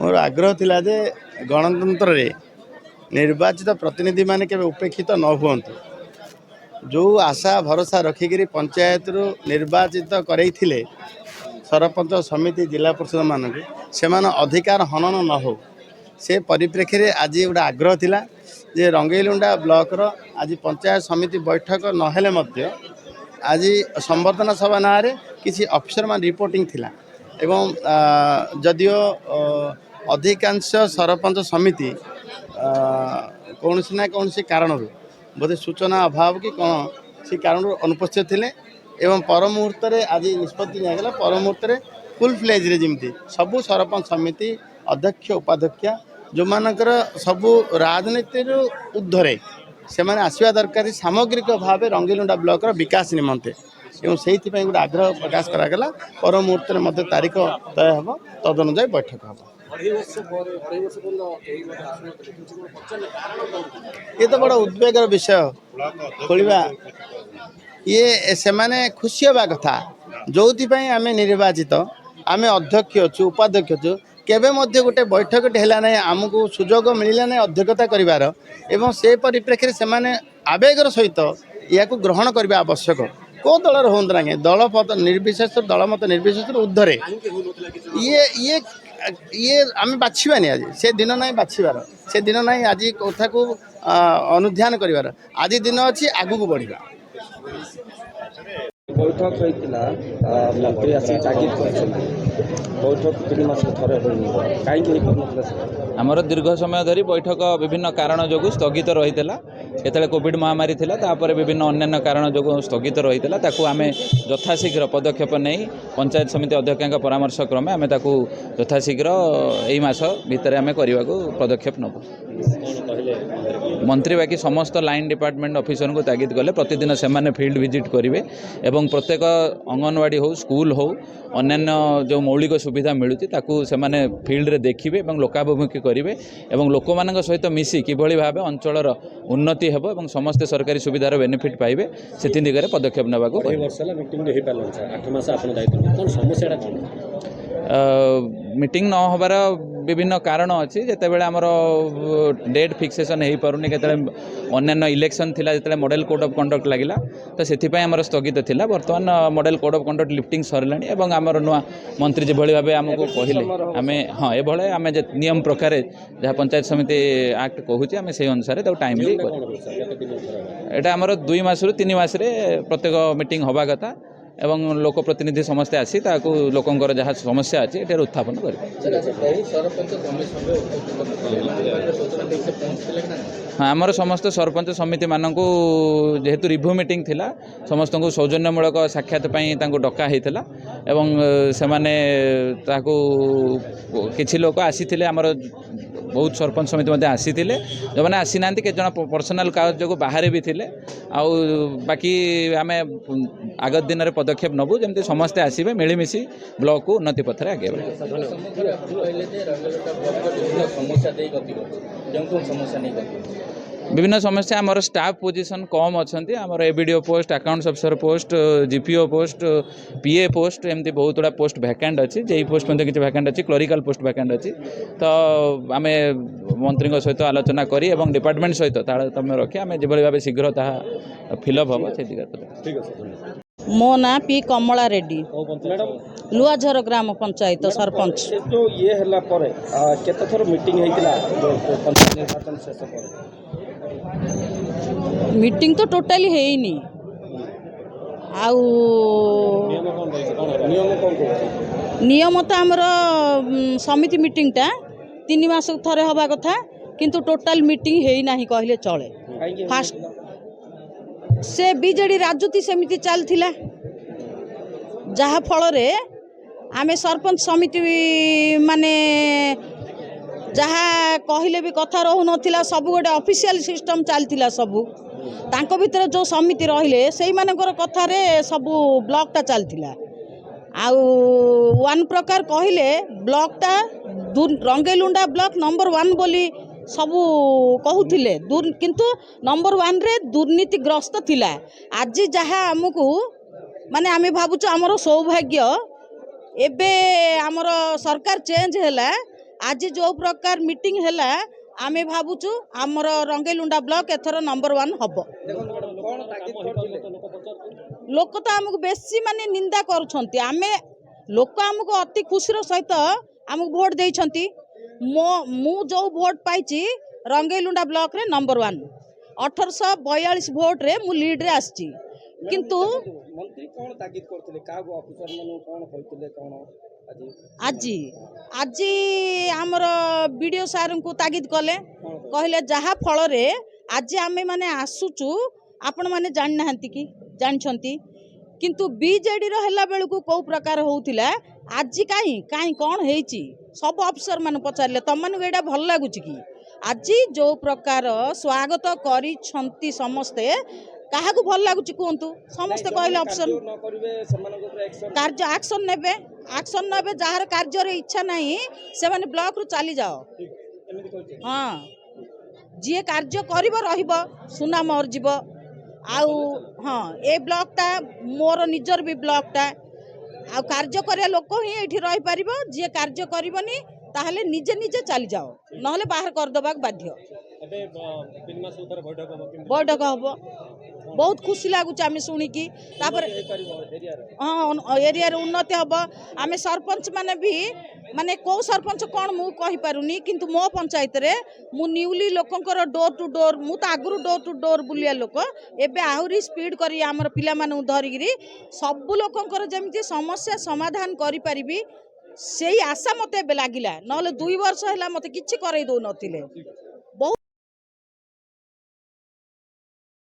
मोर आग्रह थिला जे गणतंत्र रे निर्वाचित प्रतिनिधि माने केबे उपेक्षित न हुअन्तु। जो आशा भरोसा रखिकी पंचायत रु निर्वाचित करैथिले सरपंच समिति जिला परिषद मानक से अधिकार हनन न हो से परिप्रेक्षी रे आज गोटे आग्रह थिला जे रंगेलुंडा ब्लॉक रो आज पंचायत समिति बैठक नहेले मध्य आज संवर्धना सभा ना किसी अफिसर मान रिपोर्टिंग थिला एवं जदियो अधिकांश सरपंच समिति कौन ना कौन कारण बोधे सूचना अभाव कि कौन से कारण अनुपस्थित थिले एवं पर मुहूर्त आज निष्पत्ति निगला पर मुहूर्त फुल फ्लेज रे जमी सबू सरपंच समिति अध्यक्ष उपाध्यक्ष जो मानकर सबू राजनीति ऊर्ध्वे से माने आसवा दरकार सामग्रिक भाव रंगीलुंडा ब्लॉक विकास निमंते एवं से गोटे आग्रह प्रकाश करागला पर मुहूर्त तारीख तय हम तदनुजाई बैठक हम। ये तो बड़ा उद्वेगर विषय खोलिबा ये से माने खुशी होगा कथा जो आम निर्वाचित आम अध्यक्ष अच्छु उपाध्यक्ष अच्छु केवे मध्य गोटे बैठक है ना आमको सुजोग मिलला ना अध्यक्षता करिवार एवं से परिप्रेक्षी से माने आवेगर सहित या ग्रहण करने आवश्यक कौ दलर हूँ ना दल पद निर्विशेष दल मत निर्विशेष ऊर्ध्वे ये ये आम बाछवानी आज से दिन ना बाछवार से दिन ना आज कथा को अनुध्यान कर आज दिन अच्छी आगू बढ़ा बैठक होता मंत्री आसिक तागिद कर बैठक 3 मास थरे कहीं आमर दीर्घ समय धरी बैठक विभिन्न कारण जो स्थगित रही है कोविड महामारी थिला तापर विभिन्न अन्य कारण जो स्थगित रही है आम यथाशीघ्र पदक्षेप नहीं पंचायत समिति अध्यक्ष परामर्श क्रमे आम यथाशीघ्र यही मास भितर आम करने को पदक्षेप नब मंत्री बाकी समस्त लाइन डिपार्टमेंट ऑफिसर को तागिद कले प्रतिदिन से फील्ड विजिट करेंगे एवं प्रत्येक अंगनवाड़ी हो स्कूल हो अन्य जो मौलिक सुविधा मिलूँ से फील्ड रे देखिए और लोकाभिमुखी करेंगे और लोक मान सहित मिसी किभली भाव अंचलर उन्नति हेब और समस्ते सरकारी सुविधार बेनिफिट पाइबे से दिगरे पदक्षेप नेबाक मीटिंग न होबार विभिन्न कारण अच्छी जितेबाला आमर डेट फिक्सेसन हो पारुनी अन्य इलेक्शन थिला जिते मॉडल कोड ऑफ कंडक्ट लगिला तो से स्थगित थिला बर्तमान model code of conduct lifting सरलानी और आमर नुआ मंत्री जो भाव आमको कहले आम हाँ ये आम नियम प्रकार जहाँ पंचायत समिति एक्ट कहूँ आम से अनुसार टाइमली यहाँ आमर 2 मास 3 मास प्रत्येक मीटिंग हवा कथा एवं लोक प्रतिनिधि समस्ते आसी लोकंर जहाँ समस्या अच्छी ये उत्थापन कर हाँ आमर समस्त सरपंच समिति मानक जेहेतु रिव्यू मीटिंग थिला समस्त को सौजन्यमूलक साक्षात डका होता एवं से माने किसी लोक आसी आमर बहुत सरपंच समिति आसी जो मैंने आसी ना केत पर्सनाल कागज जो बाहर भी थे आउ बाकी आम आग दिन में पदक्षेप नबू जमी समस्ते आसबे मिलमिशी ब्लॉक को उन्नति पथर आगे विभिन्न समस्या आमर स्टाफ पोजीशन कम अच्छा आमर ABDO post accounts officer post GPO post PA post एमती बहुत गुड़ा पोस्ट वैकेंट अच्छी जेई पोस्ट किसी वैकेंट अच्छी क्लरिकल पोस्ट वैकेंट अच्छी तो आम मंत्री सहित आलोचना करी एवं डिपार्टमेंट सहित तारतम्य रखी आम जो भाव शीघ्र ताहा फिलअप हम से दिगरे मो ना पी कमला रेड्डी लुआझर ग्राम पंचायत सरपंच जो ये हला पर केते थर मीटिंग हेतिला पंचायत निर्वाचन शेष पर मीटिंग तो टोटाली हेइनी आउ नियम तो आमर समिति मीटिंग टा 3 मास थरे हवा कथा किंतु टोटाल मीटिंग हेई नाही कहले चले फास्ट से बीजेडी राजनीति सेमिति चलथिला जहा फल रे आमे सरपंच समिति माने जहाँ कहले भी कथा रहू नथिला सब गोटे ऑफिशियल सिस्टम चलथिला सबू तांको भीतर जो समिति रहिले सेई मानकर कथा रे सबू ब्लॉक टा चलथिला आउ वन प्रकार कहले ब्लॉक टा रंगेलुंडा ब्लॉक नंबर 1 बोली सबू कहूथिले किंतु नंबर 1 रे दुर्नीतिग्रस्त थिला आज जहाँ आमको माने आमे भाबुछु हमरो सौभाग्य एबे हमरो सरकार चेंज हैला आज जो प्रकार मीटिंग हैला आमे भावुचु आमर रंगेलुंडा ब्लॉक एथर नंबर 1 हम लोक तो आमको बेसी माने निंदा करुछंती आमे लोक आमको अति खुशीर सहित आमको भोट देइछंती मु जो भोट पाइची रंगेलुंडा ब्लॉक रे नंबर 1 1842 भोट रे मु लीड रे आछि किंतु मंत्री कौन तागिद करथिले का ऑफिसर मानु कौन कहथिले कौन आज आज आमर वीडियो सार को तागिद कले कहले जहा फल रे आज आमे माने आसुचु आपण माने जान नाहंती कि जानछंती किंतु बीजेडी रो हला बेल को को प्रकार होउथिला आज काई काई कोन हेची सब अफसर मान पचारले तम मान एडा भल लागुची कि आज जो प्रकार स्वागत करी छंती समस्ते काहाकू भल लागुची कोंतु समस्ते कहले अफसर न करिवे समान ऊपर कार्य एक्शन नेबे जहार कार्य रे इच्छा नहीं से माने ब्लॉक रु चली जाओ एमिति कहते हाँ जी कार्य करिबो रहिबो सुना मोर जीव आउ हाँ ए ब्लॉकटा मोर निजर भी ब्लॉकटा आ कार्य करिया लोक ही एठी रहि परिबो जे कार्य करिबोनी ताहले निजे निजे चली जाओ नहले बाहर कर दबाक बाध्य एबे 3 मास उतर बैठक हो बैठक हबो बहुत खुशी लागुच आम शुणिकी हाँ एरिया उन्नति हम आम सरपंच माने भी माने कौ सरपंच कौन मु कहि पारुनी किंतु मो पंचायत रे मु न्यूली लोकंकर डोर टू डोर मु तो आगु डोर टू डोर बुलिया लोक एबे आहुरी स्पीड करी आमर पिला मानु धरिगिरी सब लोकंकर जेमिति समस्या समाधान करि परिबी सेही आशा मते लागिला नहले 2 वर्ष हैला मते किछि करई दो नथिले।